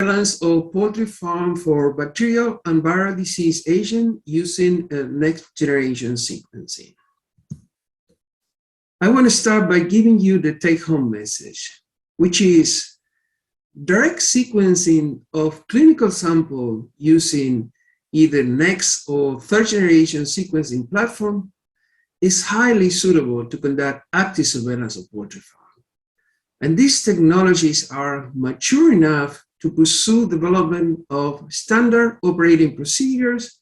surveillance of poultry farm for bacterial and viral disease agent using next generation sequencing. I want to start by giving you the take-home message, which is direct sequencing of clinical sample using either next or third generation sequencing platform is highly suitable to conduct active surveillance of poultry farm. And these technologies are mature enough to pursue development of standard operating procedures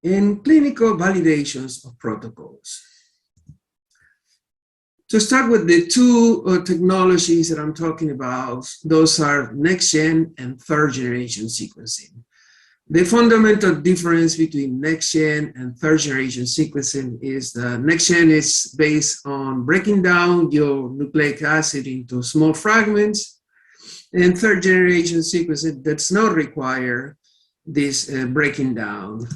and clinical validations of protocols. To start with the two technologies that I'm talking about, those are next-gen and third-generation sequencing. The fundamental difference between next-gen and third-generation sequencing is that next-gen is based on breaking down your nucleic acid into small fragments, and third-generation sequencing does not require this breaking down.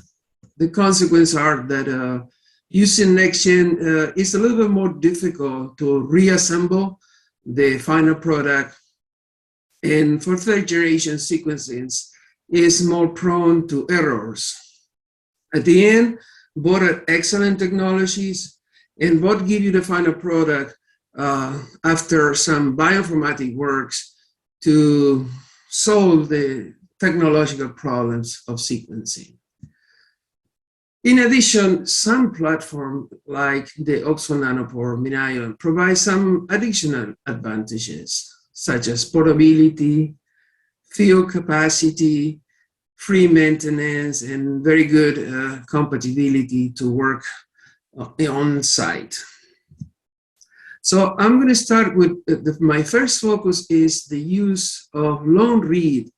The consequences are that using next-gen is a little bit more difficult to reassemble the final product, and for third-generation sequencing is more prone to errors. At the end, both are excellent technologies, and both give you the final product after some bioinformatic works to solve the technological problems of sequencing. In addition, some platforms like the Oxford Nanopore MinION provide some additional advantages, such as portability, field capacity, free maintenance, and very good compatibility to work on site. So I'm going to start with my first focus is the use of long-read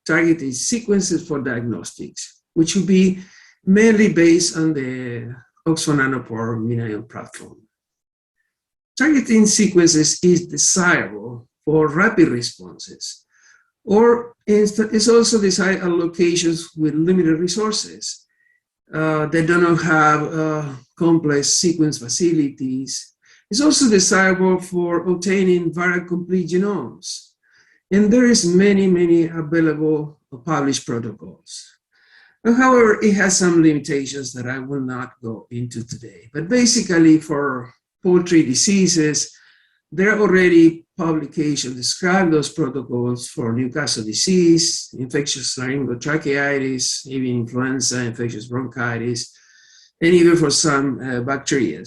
targeted sequences for diagnostics, which will be mainly based on the Oxford Nanopore MinION platform. Targeting sequences is desirable for rapid responses, or it's also desired at locations with limited resources. They do not have complex sequence facilities. It's also desirable for obtaining viral complete genomes. And there is many available published protocols. However, it has some limitations that I will not go into today. But basically for poultry diseases, there are already publications describe those protocols for Newcastle disease, infectious laryngotracheitis, even influenza, infectious bronchitis, and even for some bacteria.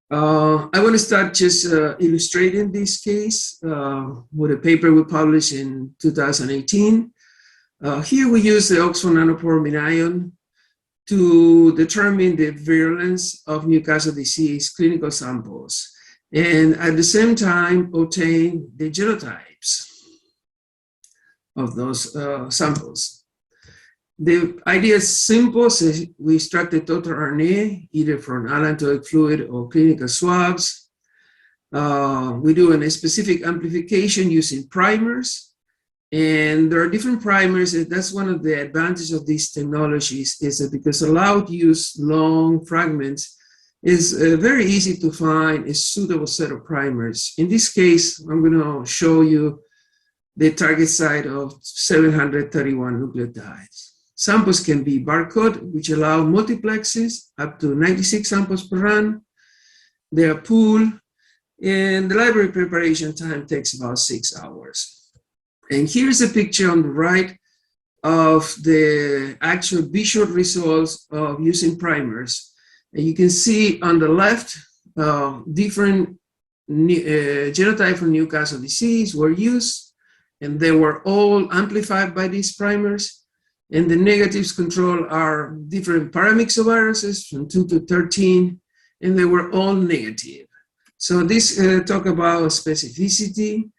I want to start just illustrating this case with a paper we published in 2018. Here we use the Oxford Nanopore MinION to determine the virulence of Newcastle disease clinical samples, and at the same time obtain the genotypes of those samples. The idea is simple. So we extract the total RNA either from allantoic fluid or clinical swabs. We do a specific amplification using primers, and there are different primers. And that's one of the advantages of these technologies, is that because allowed to use long fragments, it's very easy to find a suitable set of primers. In this case, I'm going to show you the target site of 731 nucleotides. Samples can be barcode, which allow multiplexes up to 96 samples per run. They are pooled, and the library preparation time takes about 6 hours. And here's a picture on the right of the actual visual results of using primers. And you can see on the left, different genotypes for Newcastle disease were used, and they were all amplified by these primers. And the negatives control are different paramyxoviruses from 2 to 13, and they were all negative. So this talk about specificity.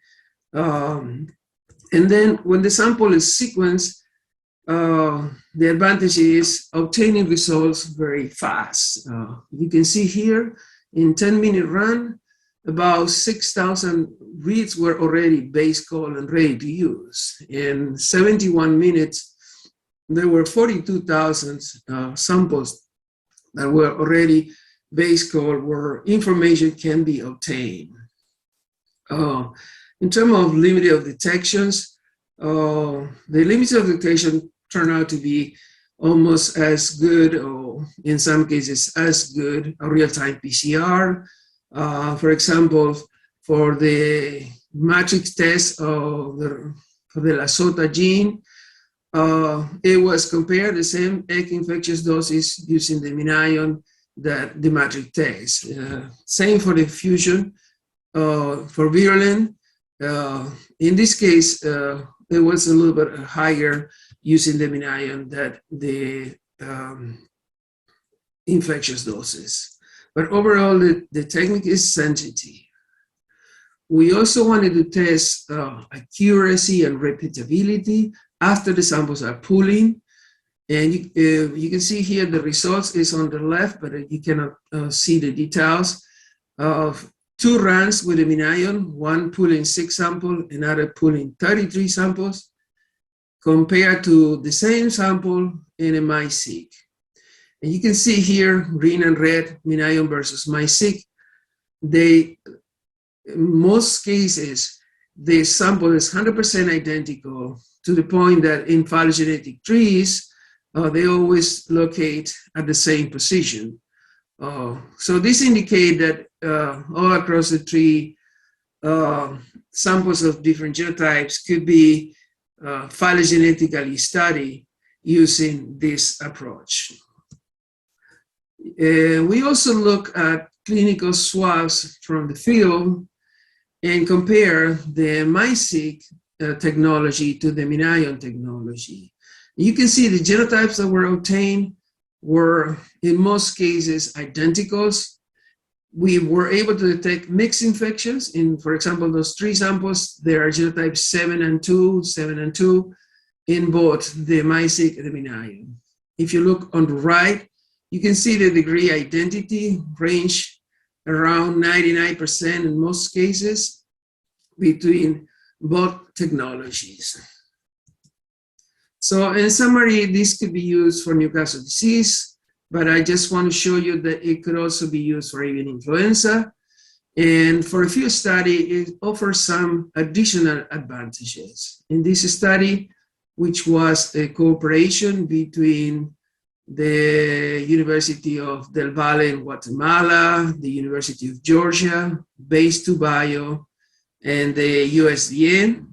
And then when the sample is sequenced, the advantage is obtaining results very fast. You can see here in 10-minute run, about 6,000 reads were already base call and ready to use. In 71 minutes, there were 42,000 samples that were already base call where information can be obtained. In terms of limited of detections, The limits of detection turn out to be almost as good, or in some cases as good, a real-time PCR. For example, for the matrix test for the Lasota gene, it was compared the same egg infectious doses using the MinION that the matrix test. Same for the fusion for virulent. In this case, it was a little bit higher using the MinION than the infectious doses. But overall, the technique is sensitive. We also wanted to test accuracy and repeatability after the samples are pooling. And you can see here the results is on the left, but you cannot see the details of 2 runs with the MinION, one pulling 6 samples, another pulling 33 samples, compared to the same sample in a MiSeq. And you can see here, green and red, MinION versus MiSeq. In most cases, the sample is 100% identical, to the point that in phylogenetic trees, they always locate at the same position. So this indicates that all across the tree, samples of different genotypes could be phylogenetically studied using this approach. We also look at clinical swabs from the field and compare the MiSeq technology to the MinION technology. You can see the genotypes that were obtained were, in most cases, identicals. We were able to detect mixed infections. In, for example, those 3 samples, there are genotypes 7 and 2, in both the MiSeq and the MinION. If you look on the right, you can see the degree identity range around 99% in most cases between both technologies. So in summary, this could be used for Newcastle disease, but I just want to show you that it could also be used for avian influenza. And for a few studies, it offers some additional advantages. In this study, which was a cooperation between the University of Del Valle in Guatemala, the University of Georgia, Base 2 Bio, and the USDA.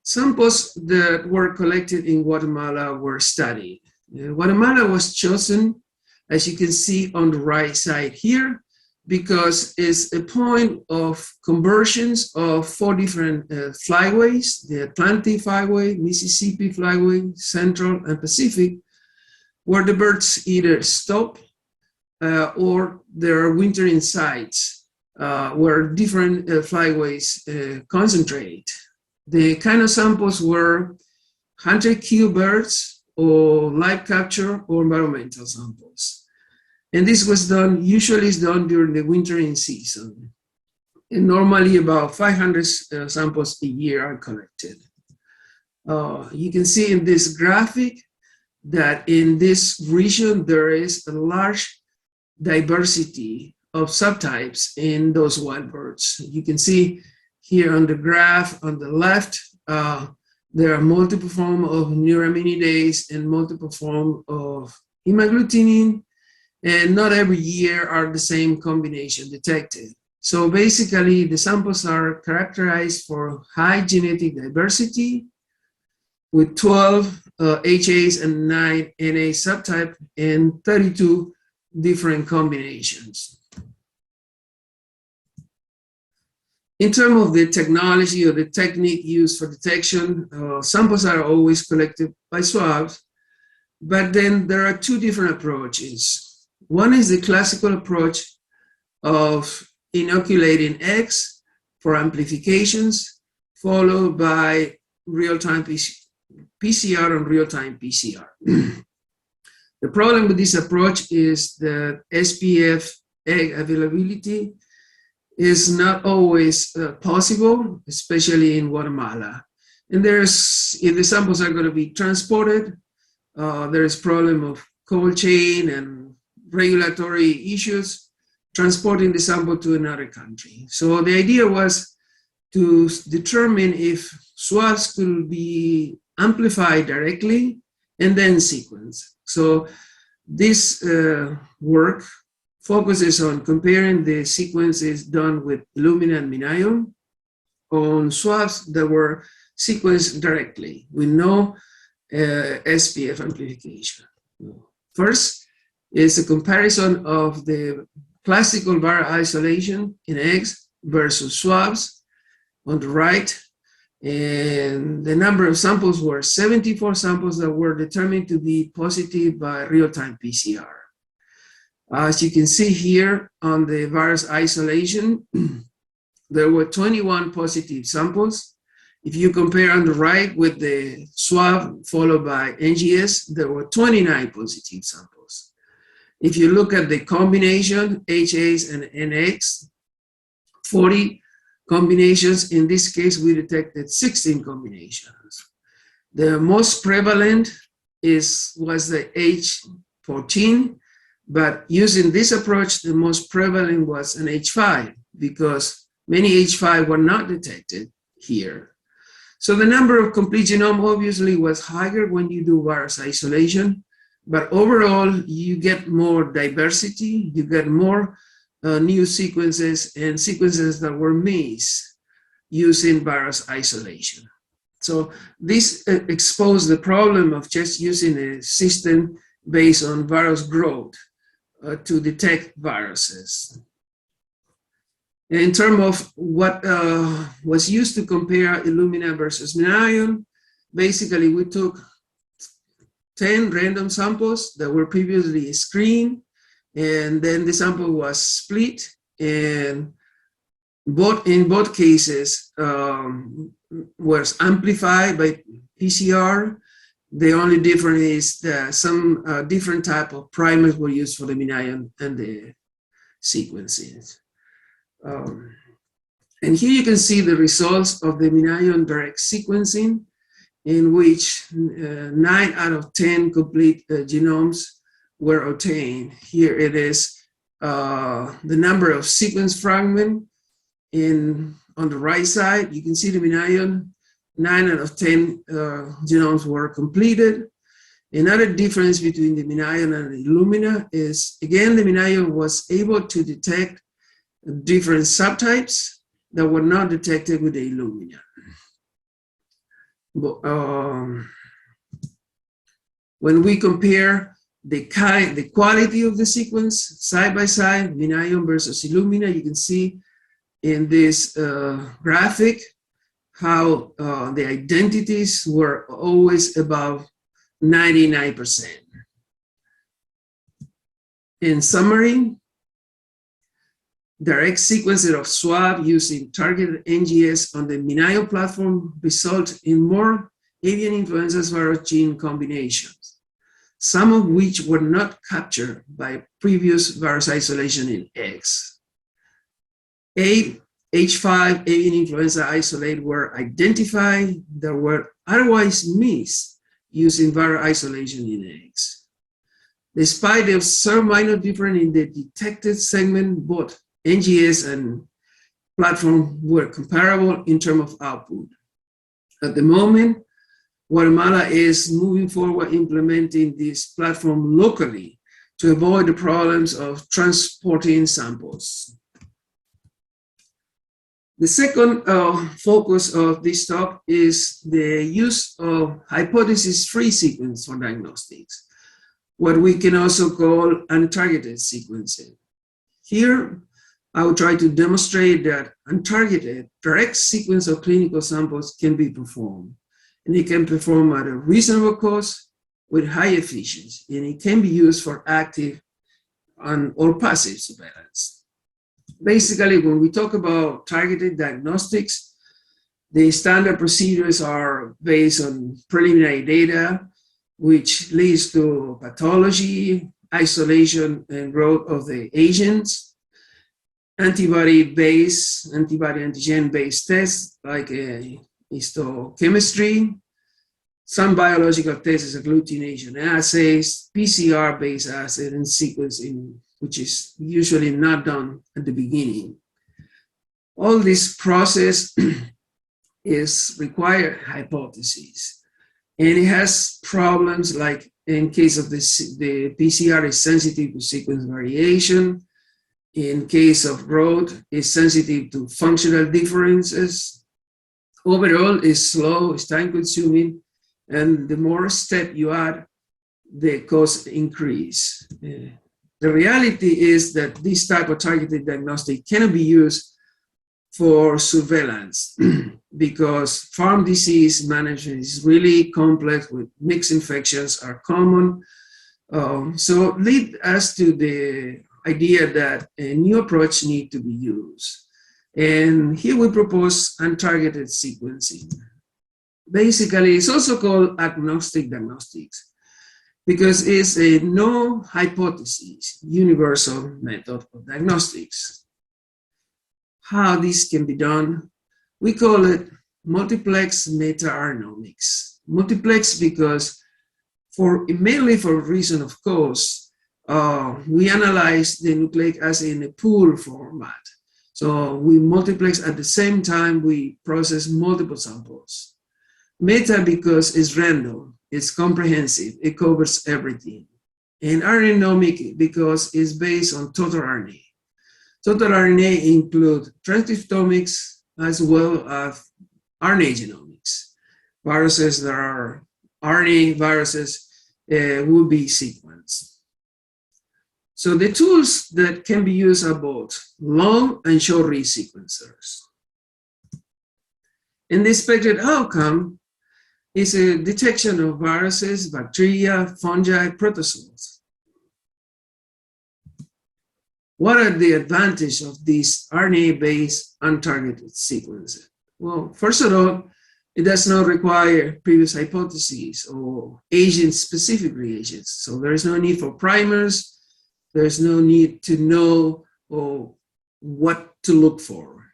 Samples that were collected in Guatemala were studied. Guatemala was chosen, as you can see on the right side here, because it's a point of conversions of 4 different flyways: the Atlantic Flyway, Mississippi Flyway, Central, and Pacific, where the birds either stop or there are wintering sites where different flyways concentrate. The kind of samples were hunter-killed birds, or live capture, or environmental samples. And this was done, usually is done during the wintering season. And normally about 500 samples a year are collected. You can see in this graphic that in this region, there is a large diversity of subtypes in those wild birds. You can see here on the graph on the left, there are multiple forms of neuraminidase and multiple forms of hemagglutinin, and not every year are the same combination detected. So basically, the samples are characterized for high genetic diversity with 12 HAs and 9 NA subtype and 32 different combinations. In terms of the technology or the technique used for detection, samples are always collected by swabs, but then there are 2 different approaches. One is the classical approach of inoculating eggs for amplifications, followed by real-time PCR and real-time PCR. The problem with this approach is that SPF egg availability is not always possible, especially in Guatemala. And if the samples are going to be transported, there is problem of cold chain and regulatory issues transporting the sample to another country. So the idea was to determine if swabs could be amplified directly and then sequenced. So this work focuses on comparing the sequences done with Illumina and MinION on swabs that were sequenced directly with no SPF amplification. First is a comparison of the classical viral isolation in eggs versus swabs on the right. And the number of samples were 74 samples that were determined to be positive by real-time PCR. As you can see here on the virus isolation, there were 21 positive samples. If you compare on the right with the swab followed by NGS, there were 29 positive samples. If you look at the combination, HAs and NX, 40 combinations. In this case, we detected 16 combinations. The most prevalent was the H14, but using this approach, the most prevalent was an H5 because many H5 were not detected here. So the number of complete genome obviously was higher when you do virus isolation, but overall you get more diversity, you get more new sequences and sequences that were MiSe using virus isolation. So this exposed the problem of just using a system based on virus growth to detect viruses. In terms of what was used to compare Illumina versus MinION, basically we took 10 random samples that were previously screened, and then the sample was split, and in both cases was amplified by PCR. The only difference is that some different type of primers were used for the MinION and the sequencing. And here you can see the results of the MinION direct sequencing, in which 9 out of 10 complete genomes were obtained. Here it is the number of sequence fragments on the right side. You can see the MinION, 9 out of 10 genomes were completed. Another difference between the MinION and the Illumina is, again, the MinION was able to detect different subtypes that were not detected with the Illumina. But, when we compare the quality of the sequence side by side, MinION versus Illumina, you can see in this graphic how the identities were always above 99%. In summary, direct sequencing of swab using targeted NGS on the MinION platform result in more avian influenza virus gene combinations, some of which were not captured by previous virus isolation in eggs. 8 H5 avian influenza isolate were identified that were otherwise missed using viral isolation in eggs. Despite the some minor difference in the detected segment, both NGS and platform were comparable in terms of output. At the moment, Guatemala is moving forward implementing this platform locally to avoid the problems of transporting samples. The second focus of this talk is the use of hypothesis-free sequence for diagnostics, what we can also call untargeted sequencing. Here, I will try to demonstrate that untargeted direct sequence of clinical samples can be performed, and it can perform at a reasonable cost with high efficiency, and it can be used for active or passive surveillance. Basically, when we talk about targeted diagnostics, the standard procedures are based on preliminary data, which leads to pathology, isolation, and growth of the agents, antibody-antigen-based tests like histochemistry, some biological tests, agglutination assays, PCR-based assays, and sequencing, which is usually not done at the beginning. All this process is required hypotheses. And it has problems like in case of the PCR is sensitive to sequence variation. In case of growth, it's sensitive to functional differences. Overall, it's slow, it's time consuming, and the more step you add, the cost increase. The reality is that this type of targeted diagnostic cannot be used for surveillance because farm disease management is really complex with mixed infections are common. So lead us to the idea that a new approach needs to be used. And here we propose untargeted sequencing. Basically, it's also called agnostic diagnostics because it's a no hypothesis universal method of diagnostics. How this can be done, we call it multiplex meta-RNomics. Multiplex because mainly for reason of cost, we analyze the nucleic acid in a pool format. So we multiplex at the same time we process multiple samples. Meta because it's random, it's comprehensive, it covers everything. And RNA-nomic because it's based on total RNA. Total RNA include transcriptomics as well as RNA genomics. Viruses that are RNA viruses will be sequenced. So the tools that can be used are both long and short read sequencers. And the expected outcome is a detection of viruses, bacteria, fungi, protozoals. What are the advantages of this RNA-based untargeted sequencing? Well, first of all, it does not require previous hypotheses or agent-specific reagents. So there is no need for primers. There's no need to know what to look for.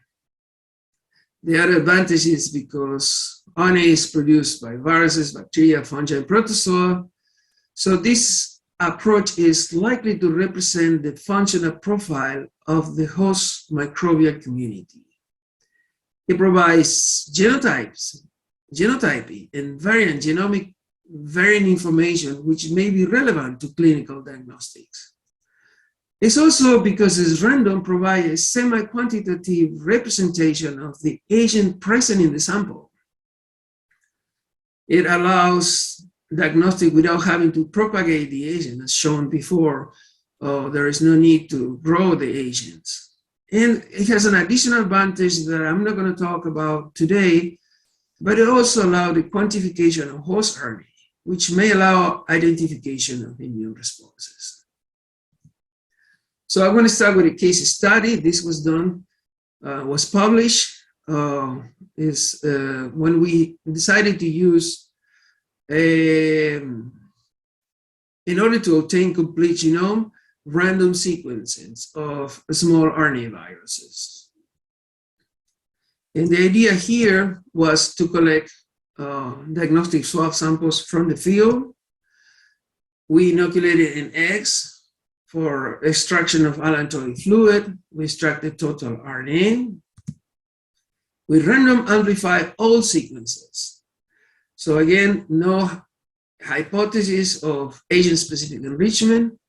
The other advantage is because RNA is produced by viruses, bacteria, fungi, and protozoa. So this approach is likely to represent the functional profile of the host microbial community. It provides genotyping, and genomic variant information which may be relevant to clinical diagnostics. It's also, because it's random, provides a semi-quantitative representation of the agent present in the sample. It allows diagnostic without having to propagate the agent, as shown before. There is no need to grow the agents. And it has an additional advantage that I'm not going to talk about today, but it also allows the quantification of host RNA, which may allow identification of immune responses. So I'm going to start with a case study. This was done, was published, when we decided to use in order to obtain complete genome, random sequences of small RNA viruses. And the idea here was to collect diagnostic swab samples from the field. We inoculated an eggs for extraction of allantoic fluid. We extracted total RNA. We random amplified all sequences. So again, no hypothesis of agent-specific enrichment.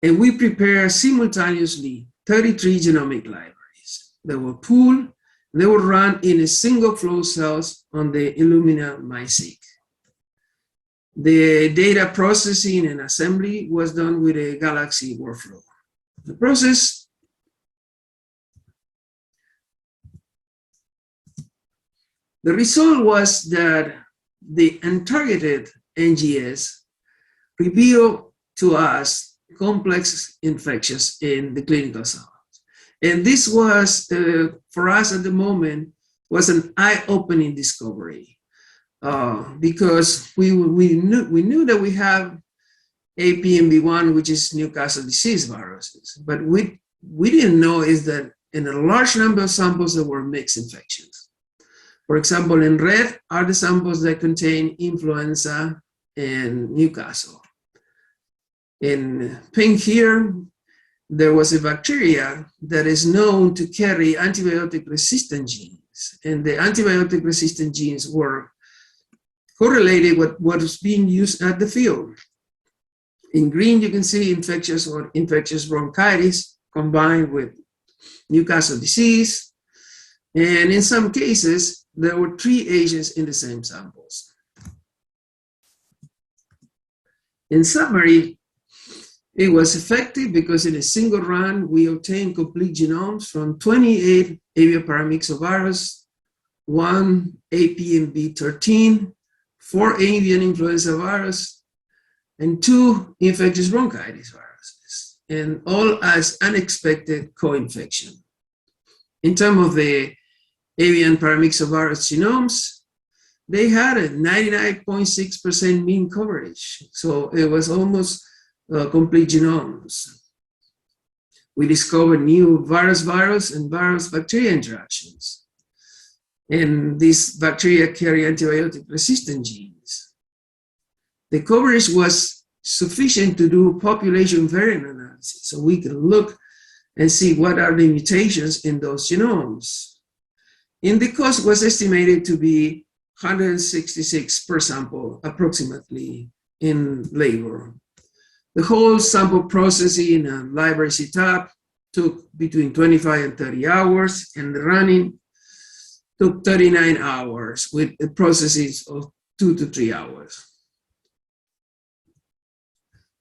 And we prepare simultaneously 33 genomic libraries that were pooled. They were run in a single flow cells on the Illumina MiSeq. The data processing and assembly was done with a Galaxy workflow. The process The result was that the untargeted NGS revealed to us complex infections in the clinical cells. And this was, for us at the moment, was an eye-opening discovery because we knew that we have APMB1, which is Newcastle disease viruses, but we didn't know is that in a large number of samples there were mixed infections. For example, in red are the samples that contain influenza and Newcastle. In pink here there was a bacteria that is known to carry antibiotic-resistant genes, and the antibiotic-resistant genes were correlated with what was being used at the field. In green, you can see infectious or infectious bronchitis combined with Newcastle disease, and in some cases, there were 3 agents in the same samples. In summary, it was effective because in a single run, we obtained complete genomes from 28 avian-paramyxovirus, 1 APMB13, 4 avian influenza virus, and 2 infectious bronchitis viruses, and all as unexpected co-infection. In terms of the avian paramyxovirus genomes, they had a 99.6% mean coverage, so it was almost complete genomes. We discovered new virus-virus and virus-bacteria interactions, and these bacteria carry antibiotic-resistant genes. The coverage was sufficient to do population variant analysis, so we can look and see what are the mutations in those genomes. And the cost was estimated to be $166 per sample, approximately, in labor. The whole sample processing and library setup took between 25 and 30 hours, and the running took 39 hours with a processes of 2 to 3 hours.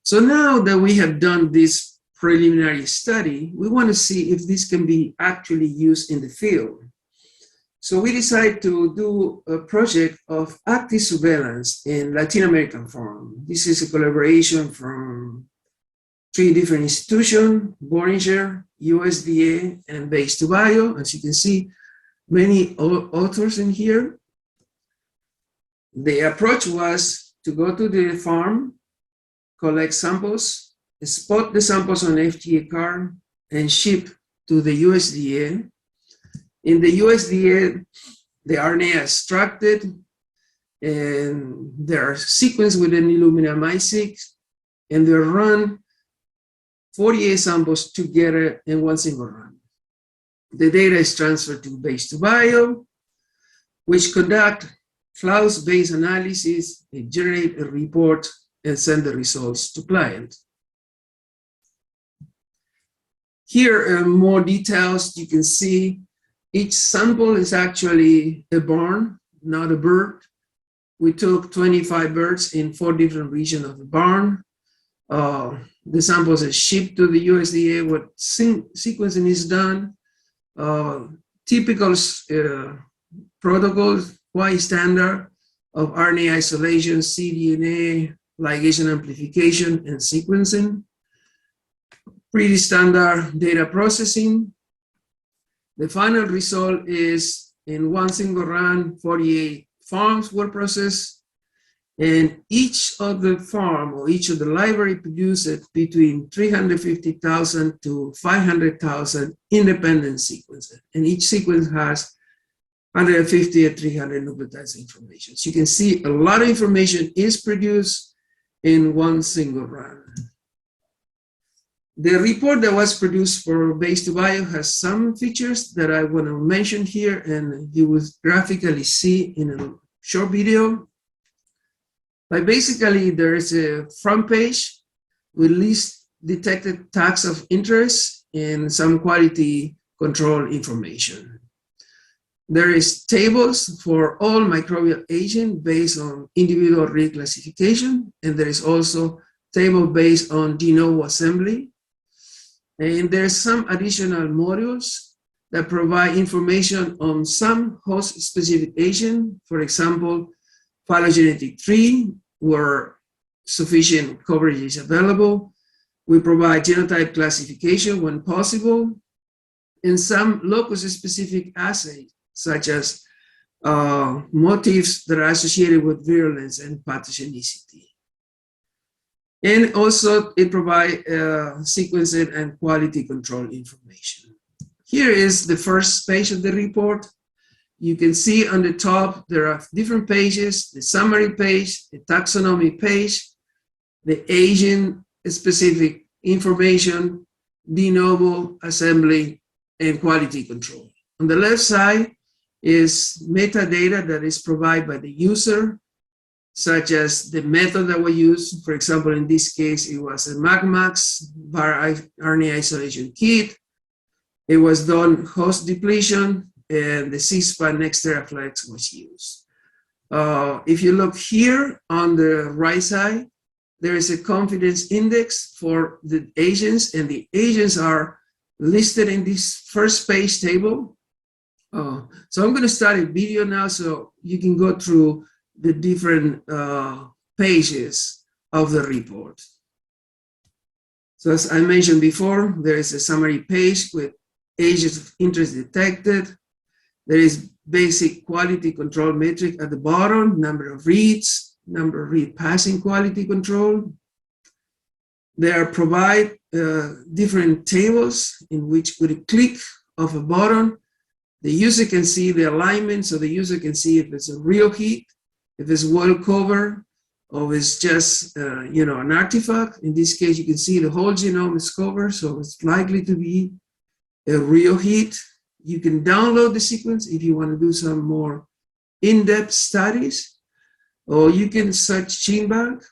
So now that we have done this preliminary study, we want to see if this can be actually used in the field. So we decided to do a project of active surveillance in Latin American farm. This is a collaboration from 3 different institutions, Boehringer, USDA, and Base2Bio. As you can see, many authors in here. The approach was to go to the farm, collect samples, spot the samples on FTA card, and ship to the USDA. In the USDA, the RNA is extracted, and they are sequenced with an Illumina MiSeq, and they're run 48 samples together in one single run. The data is transferred to Base2Bio, which conduct cloud-based analysis, and generate a report, and send the results to client. Here are more details. You can see each sample is actually a barn, not a bird. We took 25 birds in 4 different regions of the barn. The samples are shipped to the USDA. What sequencing is done, typical protocols, quite standard, of RNA isolation, cDNA, ligation amplification, and sequencing. Pretty standard data processing. The final result is in one single run, 48 farms were processed, and each of the farm or each of the library produces between 350,000 to 500,000 independent sequences, and each sequence has 150 or 300 nucleotides information. So you can see a lot of information is produced in one single run. The report that was produced for Base2Bio has some features that I want to mention here, and you will graphically see in a short video. But basically, there is a front page with least detected tags of interest and some quality control information. There is tables for all microbial agents based on individual reclassification, and there is also table based on de novo assembly. And there's some additional modules that provide information on some host-specific agent. For example, phylogenetic tree, where sufficient coverage is available. We provide genotype classification when possible, and some locus-specific assays, such as motifs that are associated with virulence and pathogenicity. And also, it provides sequencing and quality control information. Here is the first page of the report. You can see on the top, there are different pages: the summary page, the taxonomy page, the agent-specific information, de novo assembly, and quality control. On the left side is metadata that is provided by the user, such as the method that we use. For example, in this case, it was a MagMax RNA isolation kit. It was done host depletion, and the C-SPAN NextEraFlex was used. If you look here on the right side, there is a confidence index for the agents, and the agents are listed in this first page table. So I'm going to start a video now so you can go through the different pages of the report. So as I mentioned before, there is a summary page with agents of interest detected. There is basic quality control metric at the bottom, number of reads, number of read passing quality control. There provide different tables in which with a click of a button, the user can see the alignment, so the user can see if it's a real hit, if it's well covered, or if it's just an artifact. In this case, you can see the whole genome is covered, so it's likely to be a real hit. You can download the sequence if you want to do some more in-depth studies, or you can search GenBank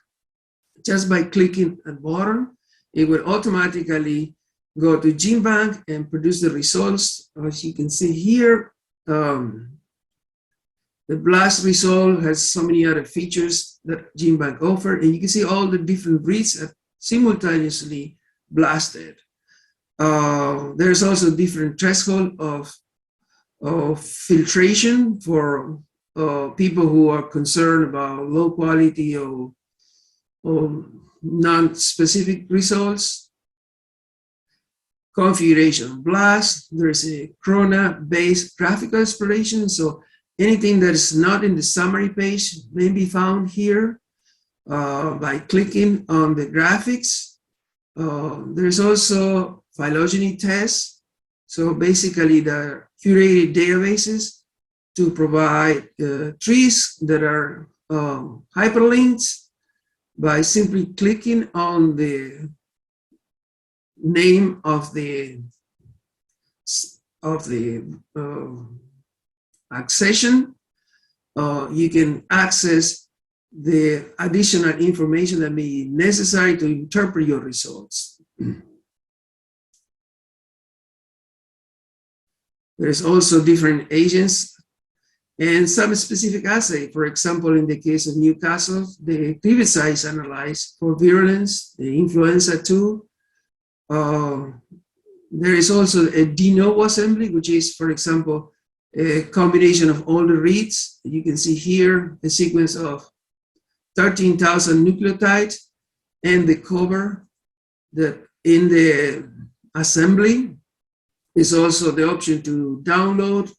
just by clicking a button. It will automatically go to GenBank and produce the results. As you can see here, the blast result has so many other features that GenBank offer, and you can see all the different reads that simultaneously blasted. There's also different threshold of filtration for people who are concerned about low quality or non-specific results. Configuration of blast, there's a RNA-based graphical exploration, so anything that is not in the summary page may be found here by clicking on the graphics. There's also phylogeny tests, so basically the curated databases to provide trees that are hyperlinked by simply clicking on the name of the accession. You can access the additional information that may be necessary to interpret your results. There's also different agents and some specific assay. For example, in the case of Newcastle, the cleavage size analyzed for virulence, the Influenza 2. There is also a de novo assembly, which is, for example, a combination of all the reads. You can see here a sequence of 13,000 nucleotides and the cover that in the assembly is also the option to download,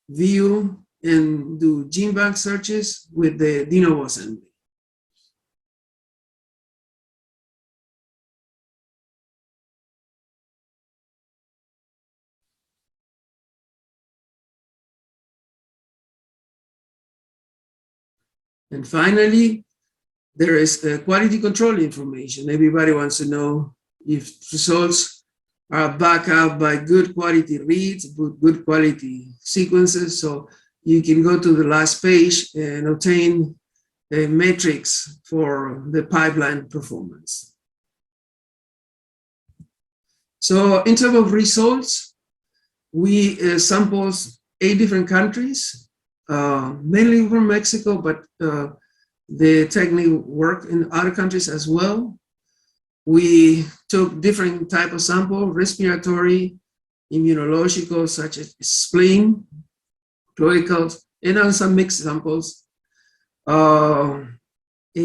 view, and do GenBank searches with the de novo assembly. And finally, there is quality control information. Everybody wants to know if results are backed up by good quality reads, good quality sequences. So you can go to the last page and obtain metrics for the pipeline performance. So in terms of results, we sampled 8 different countries, mainly from Mexico, but the technique worked in other countries as well. We took different type of sample, respiratory, immunological, such as spleen, cloacals, and then some mixed samples. A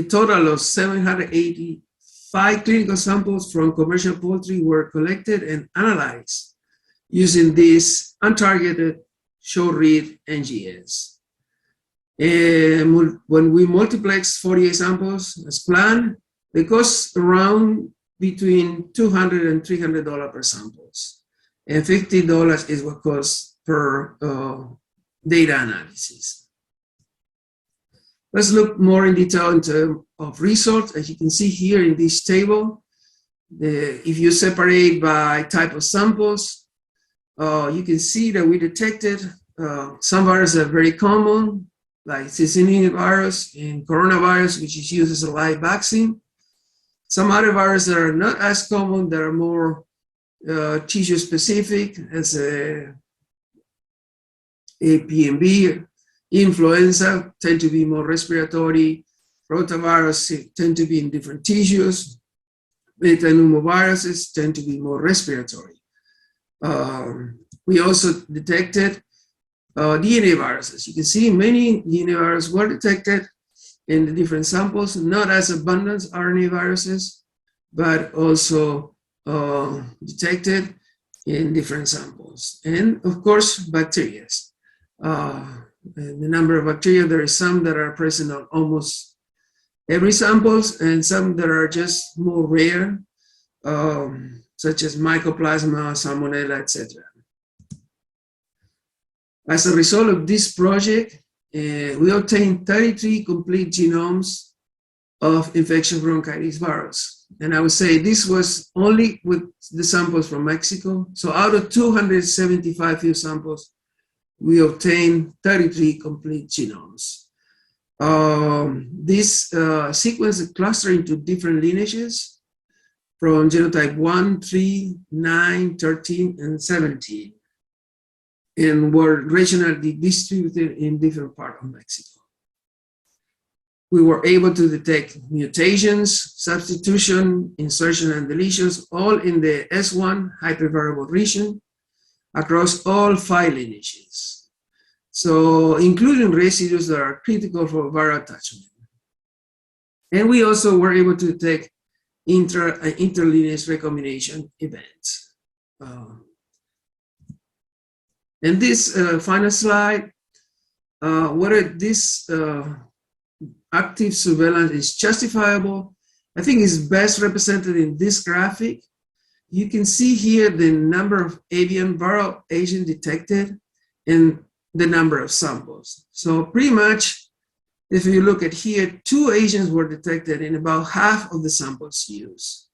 total of 785 clinical samples from commercial poultry were collected and analyzed using this untargeted short-read NGS. And when we multiplex 48 samples as planned, they cost around between $200 and $300 per samples. And $50 is what costs per data analysis. Let's look more in detail in terms of results. As you can see here in this table, If you separate by type of samples, you can see that we detected some viruses that are very common, like Cincinnati virus and coronavirus, which is used as a live vaccine. Some other viruses that are not as common, that are more tissue specific, as a PMB, influenza tend to be more respiratory, rotavirus tend to be in different tissues, metapneumoviruses tend to be more respiratory. We also detected DNA viruses. You can see many DNA viruses were detected in the different samples, not as abundant RNA viruses, but also detected in different samples. And of course, bacteria. The number of bacteria, there is some that are present on almost every samples, and some that are just more rare, such as Mycoplasma, Salmonella, etc. As a result of this project, we obtained 33 complete genomes of infection bronchitis virus. And I would say this was only with the samples from Mexico. So out of 275 field samples, we obtained 33 complete genomes. This sequence is clustered into different lineages from genotype 1, 3, 9, 13, and 17, and were regionally distributed in different parts of Mexico. We were able to detect mutations, substitution, insertion, and deletions, all in the S1 hypervariable region across all 5 lineages. So including residues that are critical for viral attachment. And we also were able to detect interlineage recombination events. And this final slide, whether this active surveillance is justifiable, I think is best represented in this graphic. You can see here the number of avian viral agent detected and the number of samples. So pretty much, if you look at here, 2 agents were detected in about half of the samples used.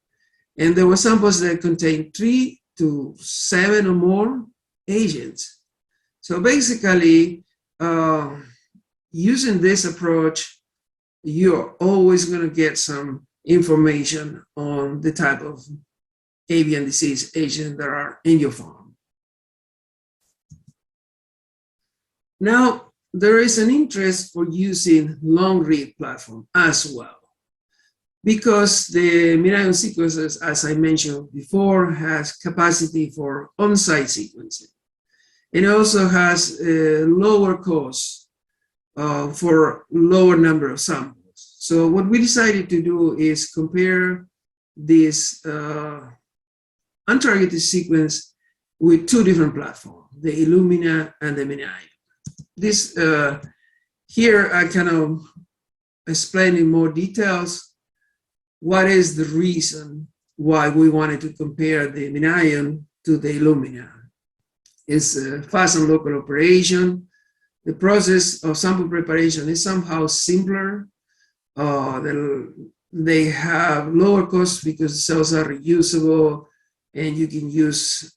And there were samples that contained 3 to 7 or more agents. So basically, using this approach, you're always going to get some information on the type of avian disease agents that are in your farm. Now, there is an interest for using long-read platform as well, because the MinION sequences, as I mentioned before, has capacity for on-site sequencing. It also has a lower cost for lower number of samples. So what we decided to do is compare this untargeted sequence with 2 different platforms, the Illumina and the MinION. This here I kind of explain in more details what is the reason why we wanted to compare the MinION to the Illumina. It's a fast and local operation. The process of sample preparation is somehow simpler. They have lower costs because the cells are reusable, and you can use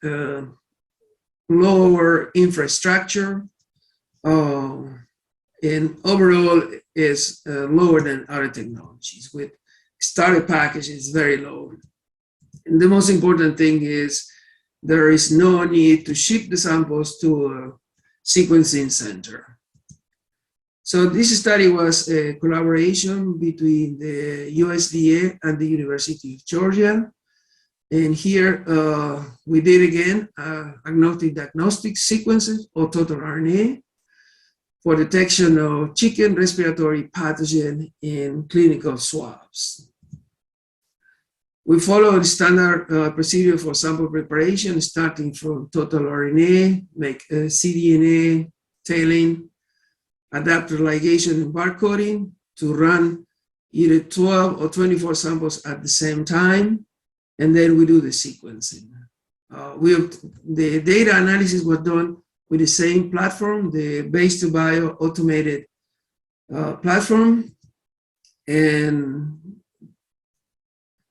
lower infrastructure. And overall is lower than other technologies. With starter package, it's very low. And the most important thing is there is no need to ship the samples to a sequencing center. So this study was a collaboration between the USDA and the University of Georgia. And here we did again agnostic diagnostic sequences or total RNA for detection of chicken respiratory pathogen in clinical swabs. We follow the standard procedure for sample preparation, starting from total RNA, make cDNA, tailing, adapter ligation, and barcoding to run either 12 or 24 samples at the same time, and then we do the sequencing. The data analysis was done with the same platform, the Base2Bio automated platform, and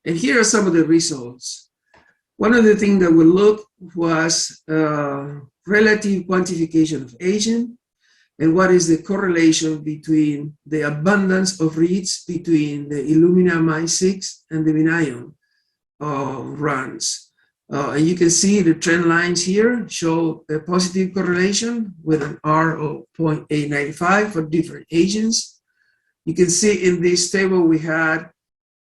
And here are some of the results. One of the things that we looked was relative quantification of agent, and what is the correlation between the abundance of reads between the Illumina MiSeq and the MinION runs. And you can see the trend lines here show a positive correlation with an R of 0.895 for different agents. You can see in this table we had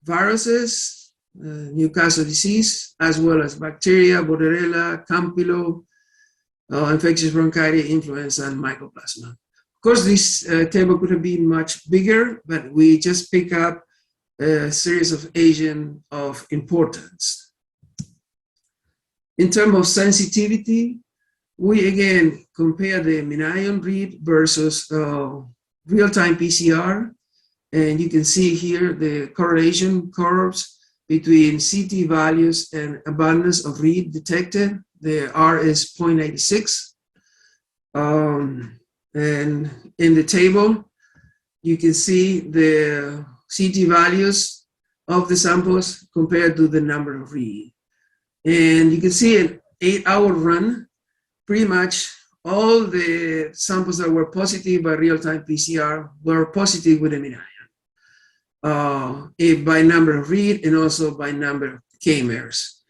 viruses, Newcastle disease, as well as bacteria, Borrelia, Campilo, infectious bronchitis, influenza, and mycoplasma. Of course, this table could have been much bigger, but we just pick up a series of agents of importance. In terms of sensitivity, we again compare the MinION read versus real-time PCR, and you can see here the correlation curves between CT values and abundance of read detected. The R is 0.86. And in the table, you can see the CT values of the samples compared to the number of read. And you can see an 8-hour run, pretty much all the samples that were positive by real-time PCR were positive with the MinION. By number of read and also by number of K-mers.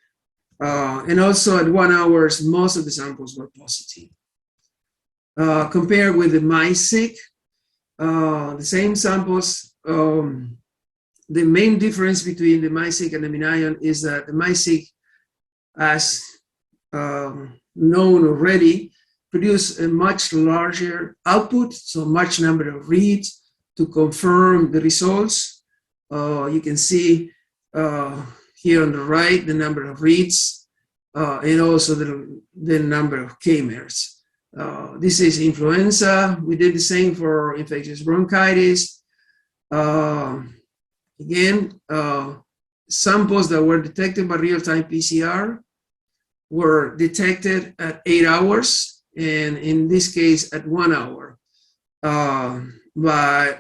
And also at 1 hour, most of the samples were positive. Compared with the MiSeq, the same samples, the main difference between the MiSeq and the MinION is that the MiSeq, as known already, produce a much larger output, so much number of reads to confirm the results. You can see here on the right the number of reads and also the number of K-mers. This is influenza. We did the same for infectious bronchitis. Again, samples that were detected by real-time PCR were detected at 8 hours, and in this case at 1 hour by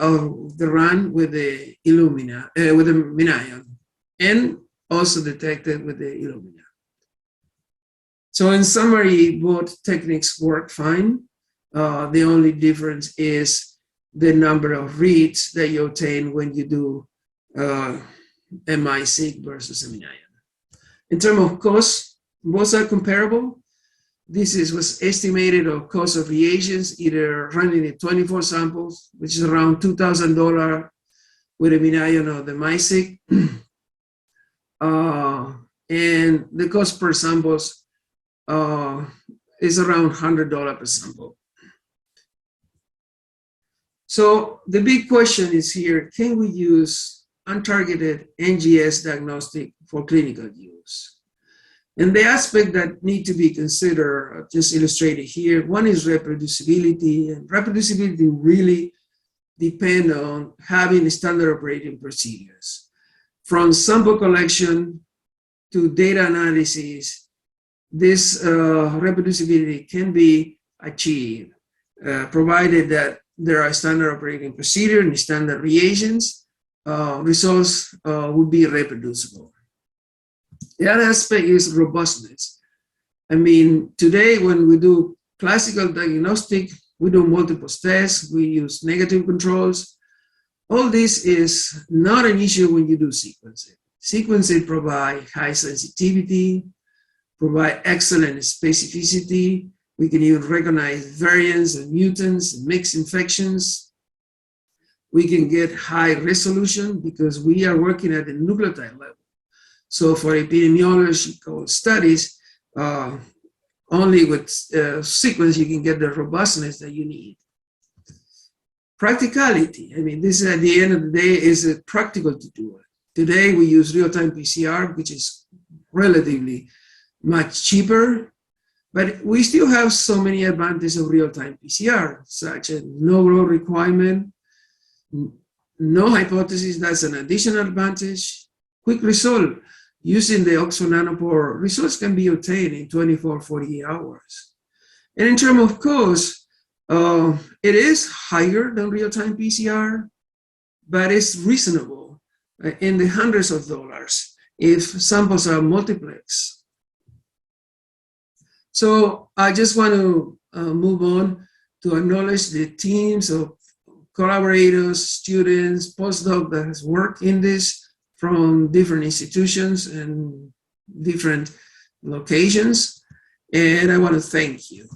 the run with the Illumina, with the MinION, and also detected with the Illumina. So in summary, both techniques work fine. The only difference is the number of reads that you obtain when you do a MiSeq versus a MinION. In terms of cost, both are comparable. This was estimated of cost of reagents, either running at 24 samples, which is around $2,000 with a MinION or the MiSeq. And the cost per samples is around $100 per sample. So the big question is here, can we use untargeted NGS diagnostic for clinical use? And the aspect that need to be considered, just illustrated here, one is reproducibility, and reproducibility really depend on having standard operating procedures. From sample collection to data analysis, this reproducibility can be achieved, provided that there are standard operating procedures and standard reagents. Results would be reproducible. The other aspect is robustness. I mean, today when we do classical diagnostic, we do multiple tests, we use negative controls. All this is not an issue when you do sequencing. Sequencing provides high sensitivity, provide excellent specificity. We can even recognize variants and mutants and mixed infections. We can get high resolution because we are working at the nucleotide level. So for epidemiological studies, only with sequence you can get the robustness that you need. Practicality, I mean, this at the end of the day is practical to do it. Today we use real-time PCR, which is relatively much cheaper, but we still have so many advantages of real-time PCR, such as no row requirement, no hypothesis, that's an additional advantage. Quick result, using the Oxford Nanopore, results can be obtained in 24, 48 hours. And in terms of cost, it is higher than real-time PCR, but it's reasonable in the hundreds of dollars. if samples are multiplex. So I just want to move on to acknowledge the teams of collaborators, students, postdoc that has worked in this from different institutions and different locations. And I want to thank you.